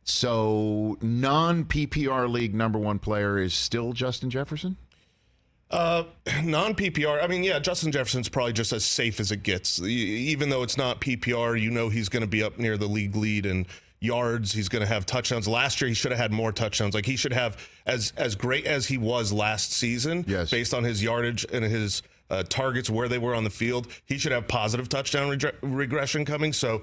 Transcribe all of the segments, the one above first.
So non-PPR league number one player is still Justin Jefferson? Non-PPR, I mean, yeah, Justin Jefferson's probably just as safe as it gets. Even though it's not PPR, you know he's going to be up near the league lead in yards. He's going to have touchdowns. Last year, he should have had more touchdowns. Like, he should have, as great as he was last season, yes, based on his yardage and his targets, where they were on the field, he should have positive touchdown regression coming. So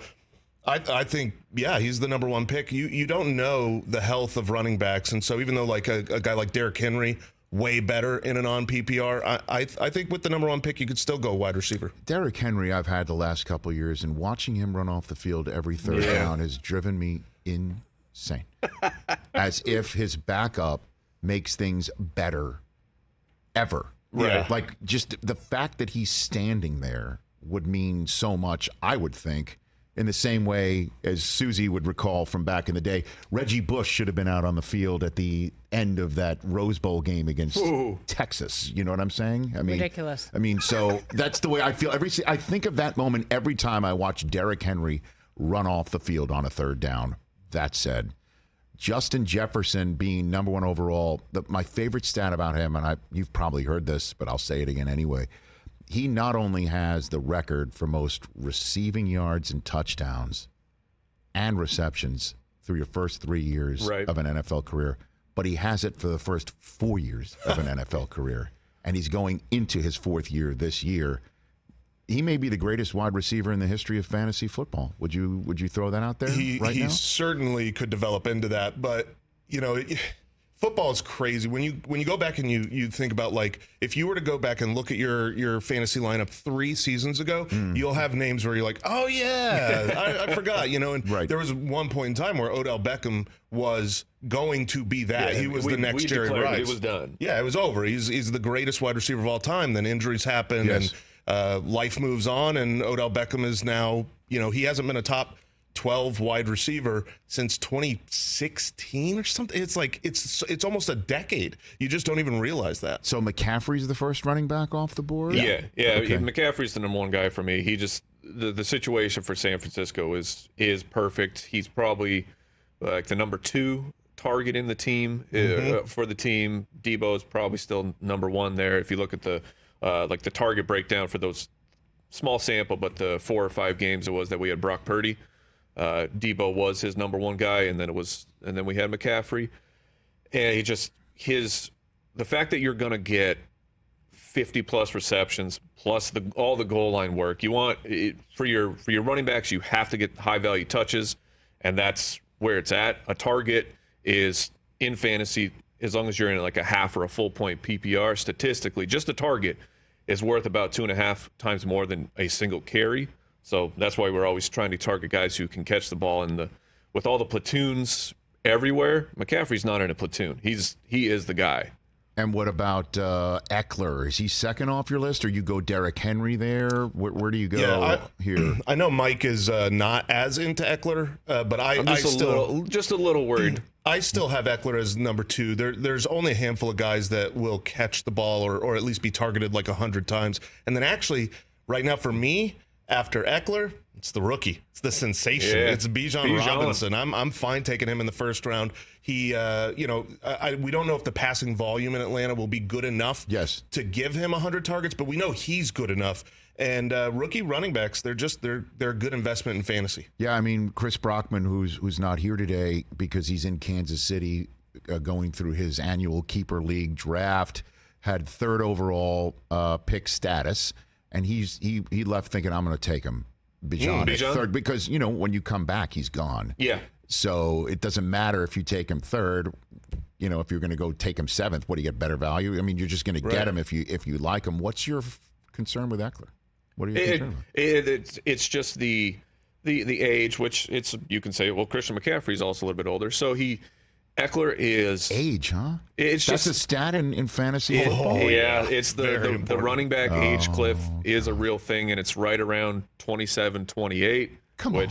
I think, yeah, he's the number one pick. You don't know the health of running backs. And so even though like a guy like Derrick Henry, way better in a non-PPR, I think with the number one pick, you could still go wide receiver. Derrick Henry, I've had the last couple of years, and watching him run off the field every third down has driven me insane. As if his backup makes things better ever. Right. Like, just the fact that he's standing there would mean so much, I would think. In the same way as Susie would recall from back in the day, Reggie Bush should have been out on the field at the end of that Rose Bowl game against Texas. You know what I'm saying? I mean, ridiculous. I mean, so that's the way I feel. I think of that moment every time I watch Derrick Henry run off the field on a third down. That said, Justin Jefferson being number one overall, my favorite stat about him, and you've probably heard this, but I'll say it again anyway. He not only has the record for most receiving yards and touchdowns and receptions through your first 3 years of an NFL career, but he has it for the first 4 years of an NFL career. And he's going into his fourth year this year. He may be the greatest wide receiver in the history of fantasy football. Would you throw that out there now? He certainly could develop into that, but you know, football is crazy. When you go back and you think about, like, if you were to go back and look at your fantasy lineup 3 seasons ago, you'll have names where you're like, oh yeah, I forgot, you know. And there was one point in time where Odell Beckham was going to be that. He was the next Jerry Rice. It was done. Yeah, it was over. He's the greatest wide receiver of all time. Then injuries happen and life moves on, and Odell Beckham is now, you know, he hasn't been a top 12 wide receiver since 2016 or something. It's like it's almost a decade. You just don't even realize that. So McCaffrey's the first running back off the board? Yeah. Okay. McCaffrey's the number one guy for me. He just the situation for San Francisco is perfect. He's probably like the number 2 target in the team for the team. Debo is probably still number 1 there. If you look at the like the target breakdown for those small sample, but the 4 or 5 games it was that we had Brock Purdy. Debo was his number 1 guy, and then we had McCaffrey, and the fact that you're gonna get 50 plus receptions plus all the goal line work. You want it, for your running backs, you have to get high value touches, and that's where it's at. A target is in fantasy, as long as you're in like a half or a full point PPR, statistically, just a target is worth about 2.5 times more than a single carry. So that's why we're always trying to target guys who can catch the ball. And with all the platoons everywhere, McCaffrey's not in a platoon. He is the guy. And what about Ekeler? Is he second off your list, or you go Derrick Henry there? Where do you go here? I know Mike is not as into Ekeler, but I'm just a little worried. I still have Ekeler as number 2. There's only a handful of guys that will catch the ball or at least be targeted like 100 times. And then actually, right now for me, after Ekeler, it's the rookie. It's the sensation. Yeah. It's Bijan Robinson. I'm fine taking him in the first round. He, we don't know if the passing volume in Atlanta will be good enough to give him 100 targets, but we know he's good enough. And rookie running backs, they're a good investment in fantasy. Yeah, I mean, Chris Brockman, who's not here today because he's in Kansas City going through his annual Keeper League draft, had 3rd overall pick status. And he left thinking, I'm going to take him, Bijan at 3rd, because, you know, when you come back, he's gone. Yeah. So it doesn't matter if you take him 3rd. You know, if you're going to go take him 7th, what do you get, better value? I mean, you're just going to get him if you like him. What's your concern with Ekeler? What are you concerned with? It's just the age, which you can say, well, Christian McCaffrey is also a little bit older, so Ekeler is age, huh? That's a stat in fantasy football. Yeah, it's the running back age cliff is a real thing, and it's right around 27, 28. Come on,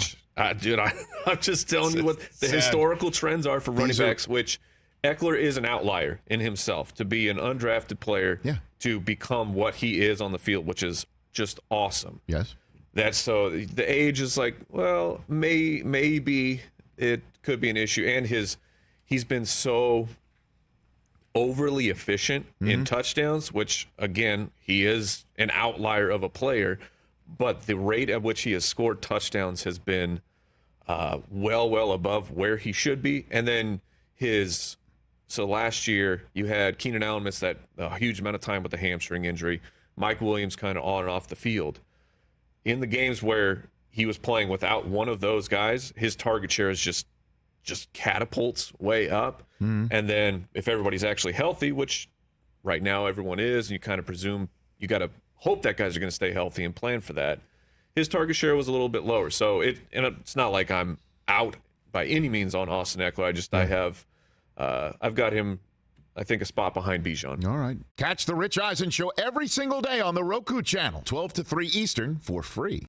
dude, I'm just telling you what the historical trends are for running backs. Which Ekeler is an outlier in himself to be an undrafted player to become what he is on the field, which is just awesome. Yes, that's so the age is like, well, maybe. it could be an issue. And he's been so overly efficient in touchdowns, which, again, he is an outlier of a player, but the rate at which he has scored touchdowns has been well above where he should be. And then so last year you had Keenan Allen miss that huge amount of time with the hamstring injury. Mike Williams kind of on and off the field. In the games where he was playing without one of those guys, his target share is just catapults way up. And then if everybody's actually healthy, which right now everyone is, and you kind of presume you got to hope that guys are going to stay healthy and plan for that, his target share was a little bit lower. So it's not like I'm out by any means on Austin Ekeler. I've got him, I think, a spot behind Bijan. All right. Catch the Rich Eisen Show every single day on the Roku channel, 12 to 3 Eastern, for free.